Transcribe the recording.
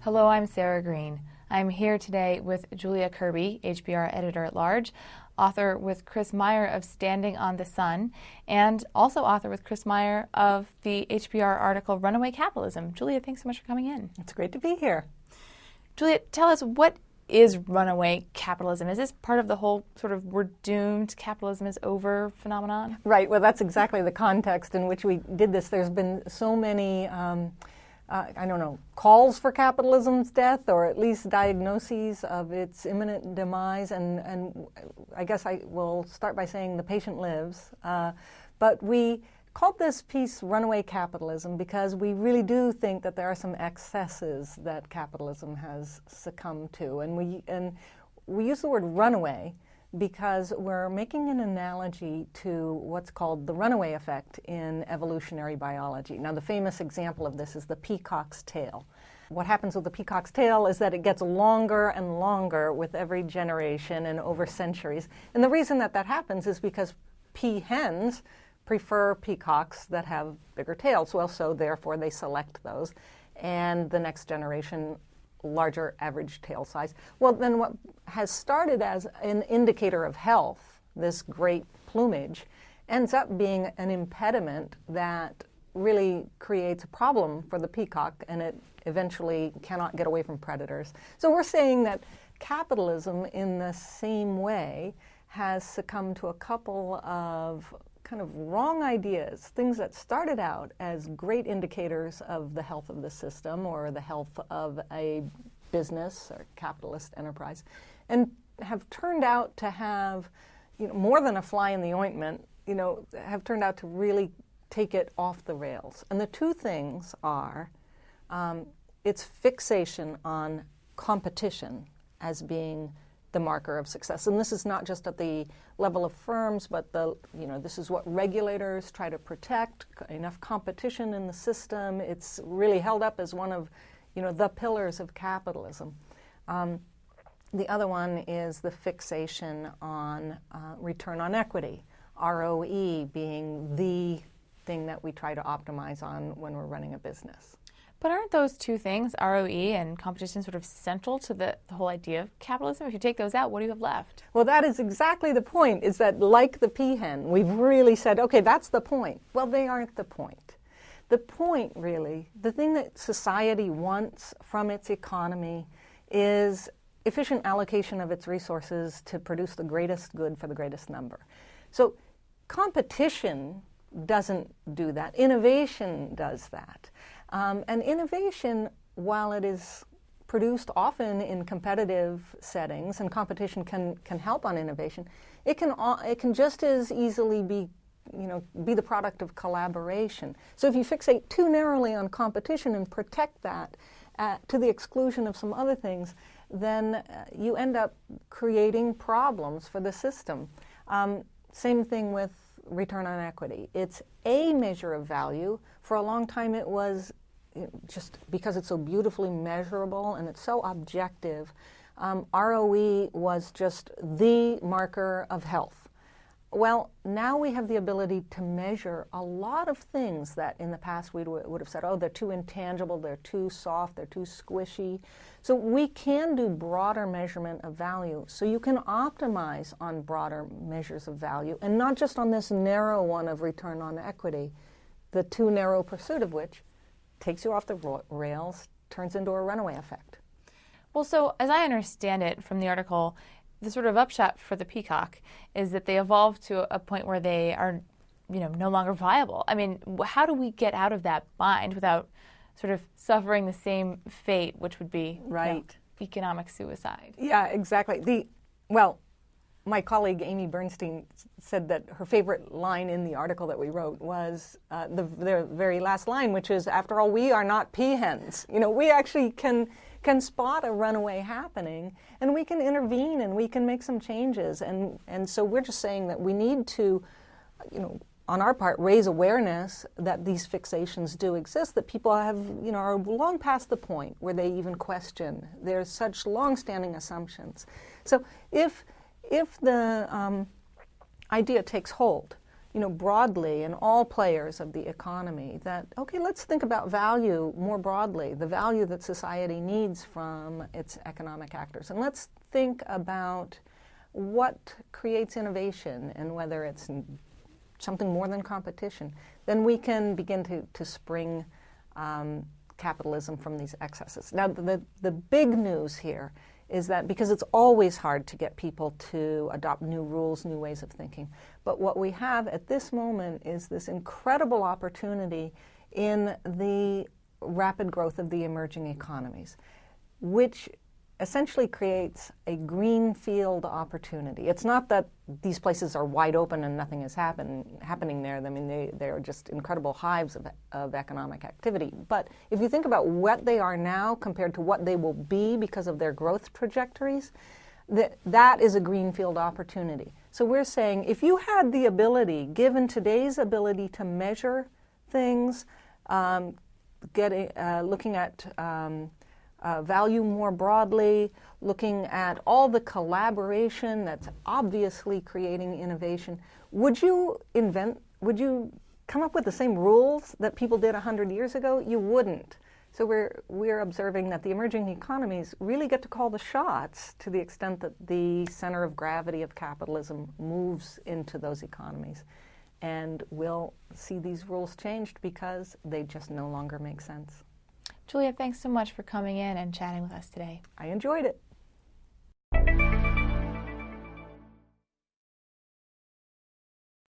Hello, I'm Sarah Green. I'm here today with Julia Kirby, HBR Editor-at-Large, author with Chris Meyer of Standing on the Sun, and also author with Chris Meyer of the HBR article Runaway Capitalism. Julia, thanks so much for coming in. It's great to be here. Julia, tell us, what is runaway capitalism? Is this part of the whole sort of we're doomed, capitalism is over phenomenon? Right, well, that's exactly the context in which we did this. There's been so many calls for capitalism's death, or at least diagnoses of its imminent demise, and I guess I will start by saying the patient lives. But we called this piece Runaway Capitalism because we really do think that there are some excesses that capitalism has succumbed to. And we use the word runaway because we're making an analogy to what's called the runaway effect in evolutionary biology. Now, the famous example of this is the peacock's tail. What happens with the peacock's tail is that it gets longer and longer with every generation and over centuries. And the reason that happens is because peahens prefer peacocks that have bigger tails. Well, so therefore they select those. And the next generation, larger average tail size. Well, then what has started as an indicator of health, this great plumage, ends up being an impediment that really creates a problem for the peacock, and it eventually cannot get away from predators. So we're saying that capitalism, in the same way, has succumbed to a couple of kind of wrong ideas, things that started out as great indicators of the health of the system or the health of a business or capitalist enterprise, and have turned out to have, more than a fly in the ointment, have turned out to really take it off the rails. And the two things are its fixation on competition as being the marker of success. And this is not just at the level of firms, but this is what regulators try to protect, enough competition in the system. It's really held up as one of, the pillars of capitalism. The other one is the fixation on return on equity, ROE being the thing that we try to optimize on when we're running a business. But aren't those two things, ROE and competition, sort of central to the whole idea of capitalism? If you take those out, what do you have left? Well, that is exactly the point, is that like the peahen, we've really said, okay, that's the point. Well, they aren't the point. The point, really, the thing that society wants from its economy is efficient allocation of its resources to produce the greatest good for the greatest number. So competition doesn't do that. Innovation does that. And innovation, while it is produced often in competitive settings, and competition can help on innovation, it can just as easily be the product of collaboration. So if you fixate too narrowly on competition and protect that to the exclusion of some other things, then you end up creating problems for the system. Same thing with return on equity. It's a measure of value. For a long time it was, just because it's so beautifully measurable and it's so objective, ROE was just the marker of health. Well, now we have the ability to measure a lot of things that in the past we would have said, oh, they're too intangible, they're too soft, they're too squishy. So we can do broader measurement of value. So you can optimize on broader measures of value, and not just on this narrow one of return on equity, the too narrow pursuit of which takes you off the rails, turns into a runaway effect. Well, so as I understand it from the article, the sort of upshot for the peacock is that they evolved to a point where they are, no longer viable. I mean, how do we get out of that bind without sort of suffering the same fate, which would be economic suicide? Yeah, exactly. My colleague Amy Bernstein said that her favorite line in the article that we wrote was the very last line, which is, after all, we are not peahens. We actually can spot a runaway happening, and we can intervene, and we can make some changes. And so we're just saying that we need to, on our part, raise awareness that these fixations do exist, that people have, are long past the point where they even question. There's such long-standing assumptions. So if the idea takes hold, broadly in all players of the economy that, okay, let's think about value more broadly, the value that society needs from its economic actors. And let's think about what creates innovation and whether it's something more than competition. Then we can begin to spring capitalism from these excesses. Now, the big news here is that because it's always hard to get people to adopt new rules, new ways of thinking. But what we have at this moment is this incredible opportunity in the rapid growth of the emerging economies, which essentially creates a greenfield opportunity. It's not that these places are wide open and nothing is happening there. I mean, they're just incredible hives of economic activity. But if you think about what they are now compared to what they will be because of their growth trajectories, that is a greenfield opportunity. So we're saying if you had the ability, given today's ability to measure things, looking at value more broadly, looking at all the collaboration that's obviously creating innovation, would you come up with the same rules that people did 100 years ago? You wouldn't. So we're observing that the emerging economies really get to call the shots to the extent that the center of gravity of capitalism moves into those economies. And we'll see these rules changed because they just no longer make sense. Julia, thanks so much for coming in and chatting with us today. I enjoyed it.